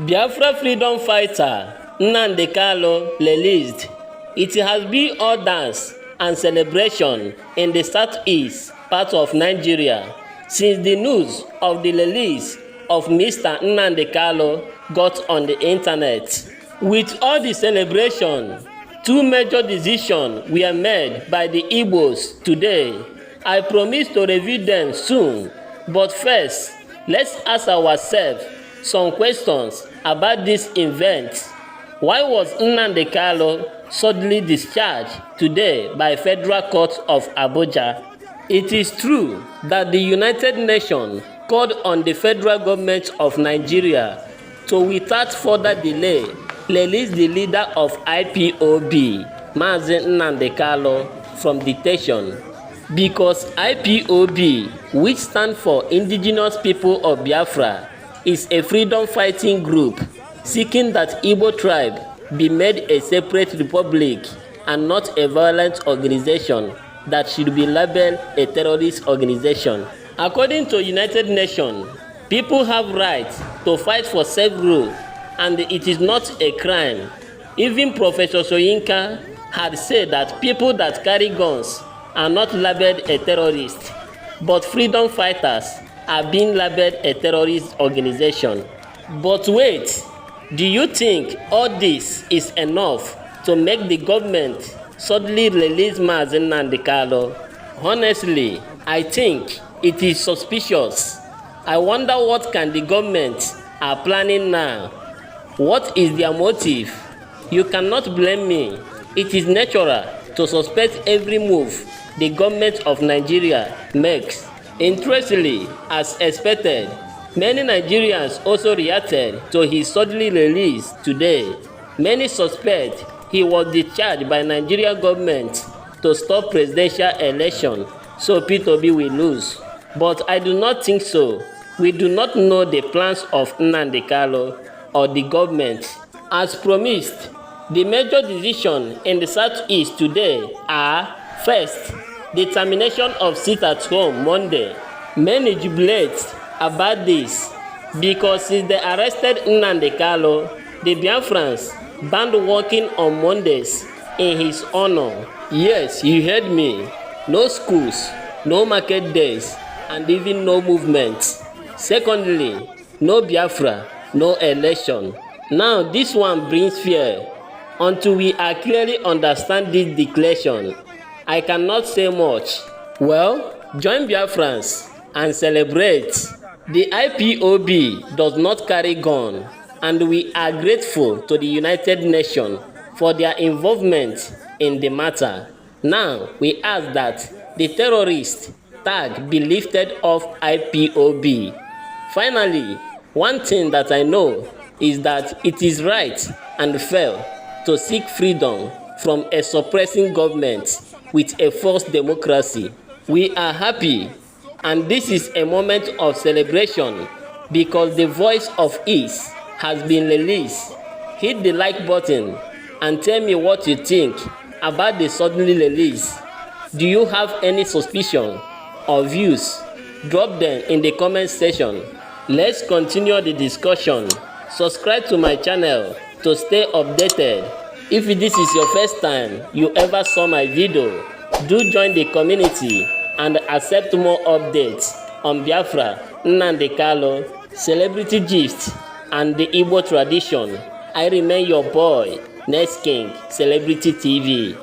Biafra freedom fighter Nnamdi Kanu released. It has been all dance and celebration in the southeast part of Nigeria since the news of the release of Mr Nnamdi Kanu got on the internet. With all the celebration, two major decisions were made by the Igbos today. I promise to review them soon, but first, let's ask ourselves some questions about this event. Why was Nnamdi Kanu suddenly discharged today by Federal Court of Abuja? It is true that the United Nations called on the federal government of Nigeria to, without further delay, release the leader of IPOB, Mazi Nnamdi Kanu, from detention, because IPOB, which stands for Indigenous People of Biafra, is a freedom-fighting group seeking that Igbo tribe be made a separate republic and not a violent organization that should be labeled a terrorist organization. According to United Nations, people have right to fight for self-rule, and it is not a crime. Even Professor Soyinka had said that people that carry guns are not labeled a terrorist, but freedom fighters are being labeled a terrorist organization. But wait, do you think all this is enough to make the government suddenly release Mazi Nnamdi Kanu? Honestly, I think it is suspicious. I wonder what can the government are planning now. What is their motive? You cannot blame me. It is natural to suspect every move the government of Nigeria makes. Interestingly, as expected, many Nigerians also reacted to his sudden release today. Many suspect he was discharged by Nigerian government to stop presidential election so P2B will lose. But I do not think so. We do not know the plans of Nnamdi Kanu or the government. As promised, the major decisions in the southeast today are: first, the termination of sit-at-home Monday. Many jubilate about this because since they arrested Nnamdi Kanu, the Biafrans banned working on Mondays in his honor. Yes, you heard me. No schools, no market days, and even no movement. Secondly, no Biafra, no election. Now this one brings fear. Until we are clearly understand this declaration, I cannot say much. Well, join Biafrans and celebrate. The IPOB does not carry gun, and we are grateful to the United Nations for their involvement in the matter. Now we ask that the terrorist tag be lifted off IPOB. Finally, one thing that I know is that it is right and fair to seek freedom from a suppressing government with a forced democracy. We are happy, and this is a moment of celebration because the voice of ease has been released. Hit the like button and tell me what you think about the sudden release. Do you have any suspicion or views? Drop them in the comment section. Let's continue the discussion. Subscribe to my channel to stay updated. If this is your first time you ever saw my video, do join the community and accept more updates on Biafra, Nnamdi Kanu, celebrity gist, and the Igbo tradition. I remain your boy, Nextking Celebrity TV.